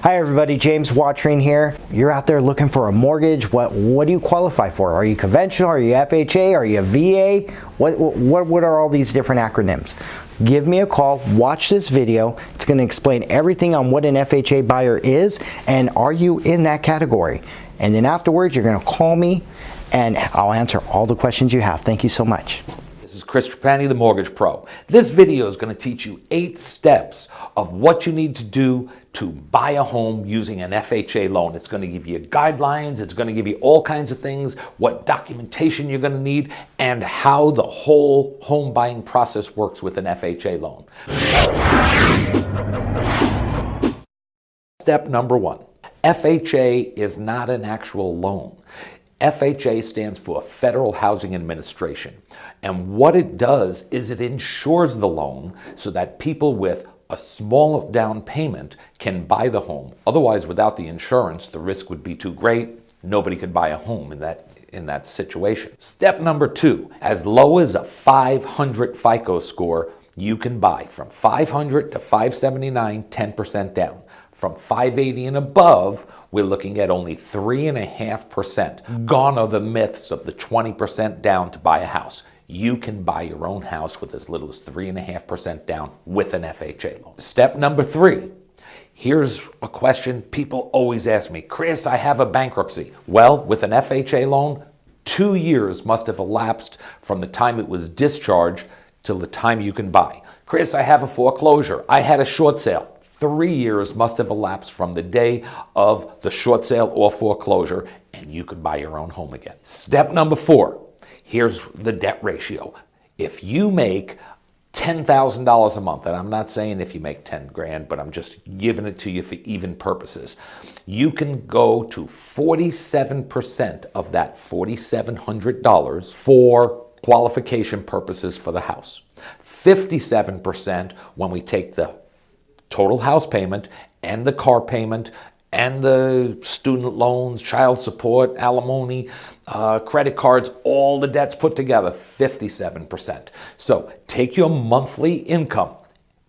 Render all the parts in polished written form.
Hi everybody, James Watring here. You're out there looking for a mortgage. What do you qualify for? Are you conventional? Are you FHA? Are you VA? What are all these different acronyms? Give me a call, watch this video. It's going to explain everything on what an FHA buyer is and are you in that category. And then afterwards, you're going to call me and I'll answer all the questions you have. Thank you so much. This is Chris Trapani, the Mortgage Pro. This video is going to teach you 8 steps of what you need to do to buy a home using an FHA loan. It's going to give you guidelines, it's going to give you all kinds of things, what documentation you're going to need, and how the whole home buying process works with an FHA loan. Step number 1. FHA is not an actual loan. FHA stands for Federal Housing Administration. And what it does is it insures the loan so that people with a small down payment can buy the home. Otherwise, without the insurance, the risk would be too great. Nobody could buy a home in that situation. Step number 2, as low as a 500 FICO score, you can buy from 500 to 579, 10% down. From 580 and above, we're looking at only 3.5%. Gone are the myths of the 20% down to buy a house. You can buy your own house with as little as 3.5% down with an FHA loan. Step number 3. Here's a question people always ask me. Chris, I have a bankruptcy. Well, with an FHA loan, 2 years must have elapsed from the time it was discharged till the time you can buy. Chris, I have a foreclosure. I had a short sale. 3 years must have elapsed from the day of the short sale or foreclosure, and you could buy your own home again. Step number 4, here's the debt ratio. If you make $10,000 a month, and I'm not saying if you make 10 grand, but I'm just giving it to you for even purposes, you can go to 47% of that $4,700 for qualification purposes for the house. 57% when we take the total house payment and the car payment and the student loans, child support, alimony, credit cards, all the debts put together, 57%. So take your monthly income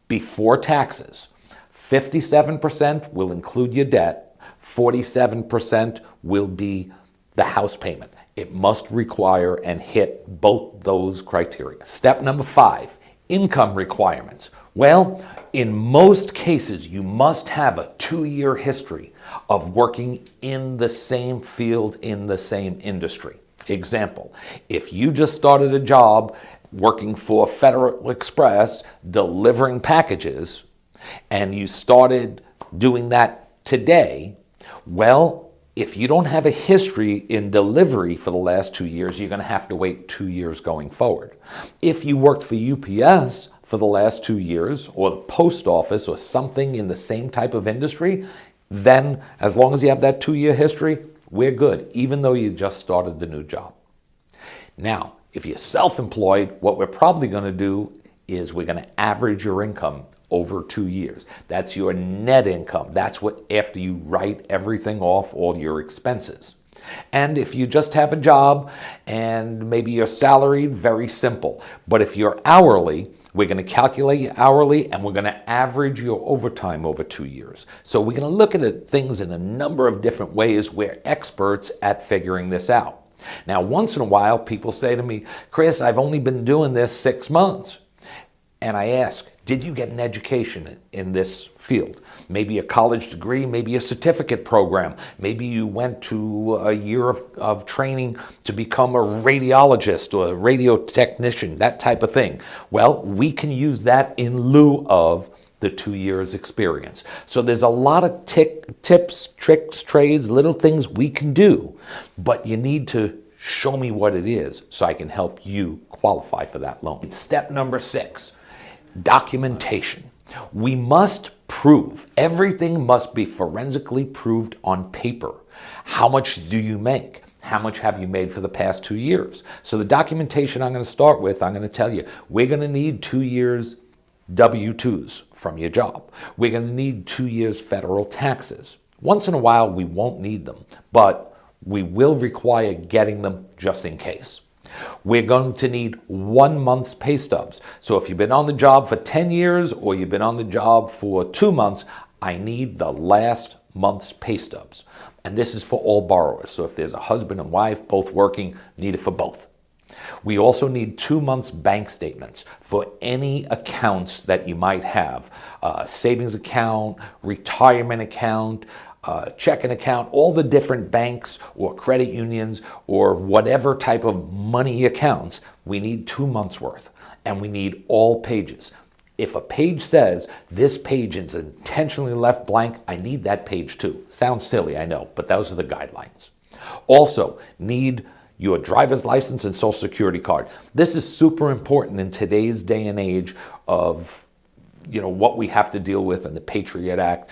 before taxes. 57% will include your debt. 47% will be the house payment. It must require and hit both those criteria. Step number 5, income requirements. Well, in most cases, you must have a 2-year history of working in the same field, in the same industry. Example, if you just started a job working for Federal Express delivering packages, and you started doing that today, well, if you don't have a history in delivery for the last 2 years, you're going to have to wait 2 years going forward. If you worked for UPS for the last 2 years, or the post office, or something in the same type of industry, then as long as you have that 2-year history, we're good, even though you just started the new job. Now, if you're self-employed, what we're probably going to do is we're going to average your income over 2 years. That's your net income. That's what after you write everything off, all your expenses. And if you just have a job and maybe you're salaried, very simple. But if you're hourly, we're going to calculate your hourly and we're going to average your overtime over 2 years. So we're going to look at things in a number of different ways. We're experts at figuring this out. Now, once in a while, people say to me, Chris, I've only been doing this 6 months. And I ask, did you get an education in this field? Maybe a college degree, maybe a certificate program. Maybe you went to a year of training to become a radiologist or a radio technician, that type of thing. Well, we can use that in lieu of the 2 years experience. So there's a lot of tips, tricks, trades, little things we can do, but you need to show me what it is so I can help you qualify for that loan. Step number 6. Documentation. We must prove, everything must be forensically proved on paper. How much do you make? How much have you made for the past 2 years? So the documentation I'm going to start with, I'm going to tell you, we're going to need 2 years W-2s from your job. We're going to need 2 years federal taxes. Once in a while, we won't need them, but we will require getting them just in case. We're going to need 1 month's pay stubs. So if you've been on the job for 10 years or you've been on the job for 2 months, I need the last month's pay stubs. And this is for all borrowers. So if there's a husband and wife both working, need it for both. We also need 2 months bank statements for any accounts that you might have. Savings account, retirement account, checking account, all the different banks or credit unions or whatever type of money accounts, we need 2 months worth. And we need all pages. If a page says this page is intentionally left blank, I need that page too. Sounds silly, I know, but those are the guidelines. Also, need your driver's license and social security card. This is super important in today's day and age of what we have to deal with in the Patriot Act,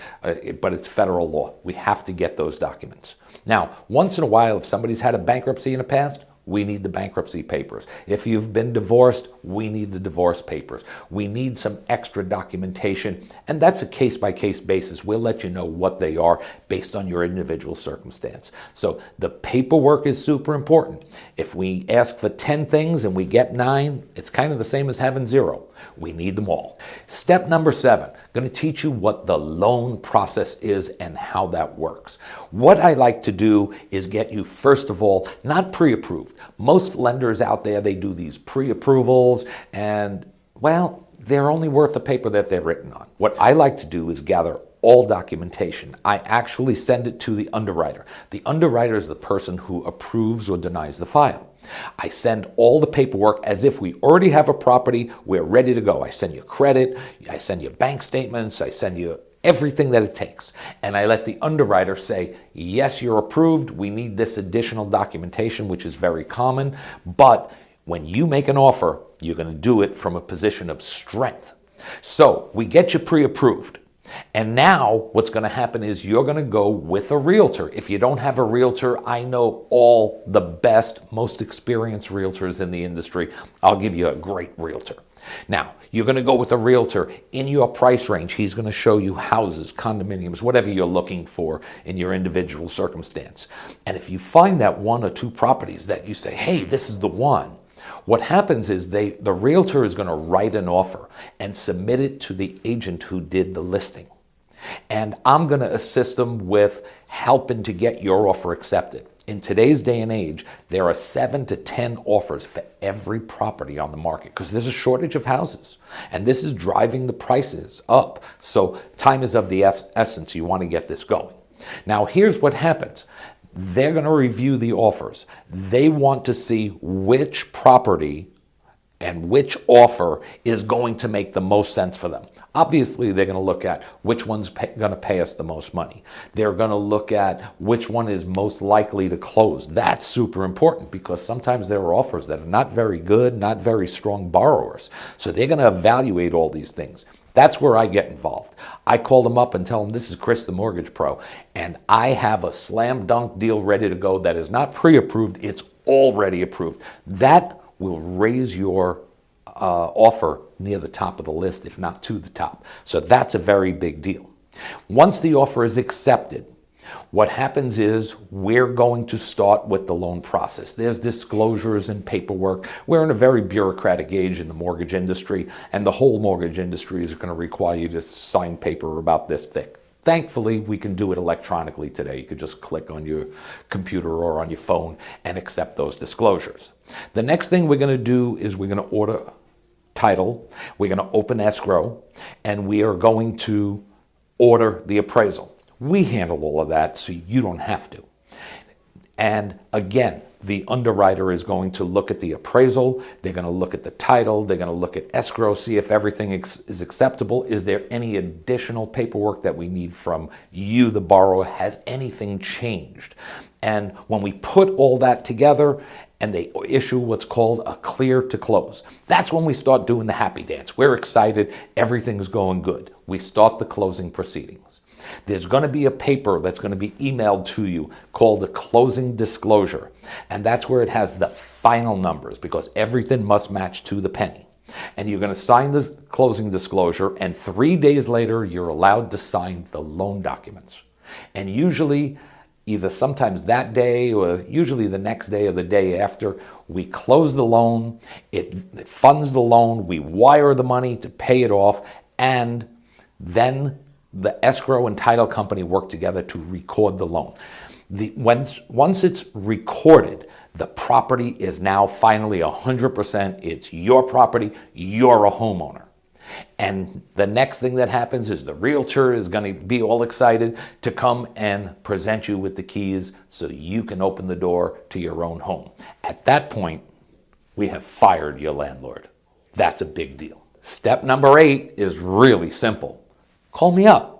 but it's federal law. We have to get those documents. Now, once in a while, if somebody's had a bankruptcy in the past, we need the bankruptcy papers. If you've been divorced, we need the divorce papers. We need some extra documentation, and that's a case-by-case basis. We'll let you know what they are based on your individual circumstance. So the paperwork is super important. If we ask for 10 things and we get 9, it's kind of the same as having 0. We need them all. Step number 7, I'm going to teach you what the loan process is and how that works. What I like to do is get you, first of all, not pre-approved. Most lenders out there, they do these pre-approvals and, well, they're only worth the paper that they're written on. What I like to do is gather all documentation. I actually send it to the underwriter. The underwriter is the person who approves or denies the file. I send all the paperwork as if we already have a property, we're ready to go. I send you credit, I send you bank statements, I send you everything that it takes. And I let the underwriter say, yes, you're approved. We need this additional documentation, which is very common. But when you make an offer, you're going to do it from a position of strength. So we get you pre-approved. And now what's going to happen is you're going to go with a realtor. If you don't have a realtor, I know all the best, most experienced realtors in the industry. I'll give you a great realtor. Now, you're going to go with a realtor in your price range. He's going to show you houses, condominiums, whatever you're looking for in your individual circumstance. And if you find that 1 or 2 properties that you say, hey, this is the one, what happens is the realtor is going to write an offer and submit it to the agent who did the listing. And I'm going to assist them with helping to get your offer accepted. In today's day and age, there are 7 to 10 offers for every property on the market because there's a shortage of houses. And this is driving the prices up. So time is of the essence. You want to get this going. Now, here's what happens. They're going to review the offers. They want to see which property and which offer is going to make the most sense for them. Obviously, they're going to look at which one's going to pay us the most money. They're going to look at which one is most likely to close. That's super important because sometimes there are offers that are not very good, not very strong borrowers. So they're going to evaluate all these things. That's where I get involved. I call them up and tell them, this is Chris the Mortgage Pro, and I have a slam dunk deal ready to go that is not pre-approved, it's already approved. That will raise your offer near the top of the list, if not to the top. So that's a very big deal. Once the offer is accepted, what happens is we're going to start with the loan process. There's disclosures and paperwork. We're in a very bureaucratic age in the mortgage industry, and the whole mortgage industry is going to require you to sign paper about this thick. Thankfully, we can do it electronically today. You could just click on your computer or on your phone and accept those disclosures. The next thing we're going to do is we're going to order title, we're going to open escrow, and we are going to order the appraisal. We handle all of that so you don't have to. And again, the underwriter is going to look at the appraisal, they're going to look at the title, they're going to look at escrow, see if everything is acceptable. Is there any additional paperwork that we need from you, the borrower? Has anything changed? And when we put all that together and they issue what's called a clear to close, that's when we start doing the happy dance. We're excited, everything's going good. We start the closing proceedings. There's going to be a paper that's going to be emailed to you called a closing disclosure. And that's where it has the final numbers because everything must match to the penny. And you're going to sign the closing disclosure, and 3 days later, you're allowed to sign the loan documents. And usually, either sometimes that day or usually the next day or the day after, we close the loan, it funds the loan, we wire the money to pay it off, and then the escrow and title company work together to record the loan. Once it's recorded, the property is now finally 100%. It's your property. You're a homeowner. And the next thing that happens is the realtor is going to be all excited to come and present you with the keys so you can open the door to your own home. At that point, we have fired your landlord. That's a big deal. Step number 8 is really simple. Call me up.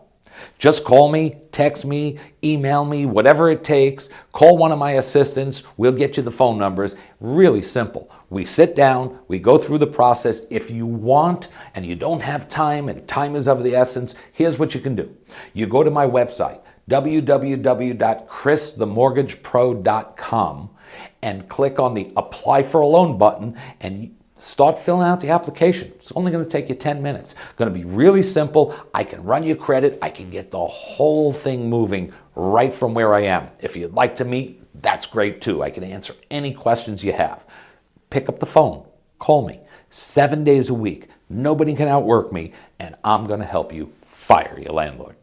Just call me, text me, email me, whatever it takes. Call one of my assistants. We'll get you the phone numbers. Really simple. We sit down, we go through the process. If you want and you don't have time and time is of the essence, here's what you can do. You go to my website, www.christhemortgagepro.com, and click on the Apply for a Loan button and start filling out the application. It's only going to take you 10 minutes. It's going to be really simple. I can run your credit. I can get the whole thing moving right from where I am. If you'd like to meet, that's great too. I can answer any questions you have. Pick up the phone. Call me. 7 days a week. Nobody can outwork me, and I'm going to help you fire your landlord.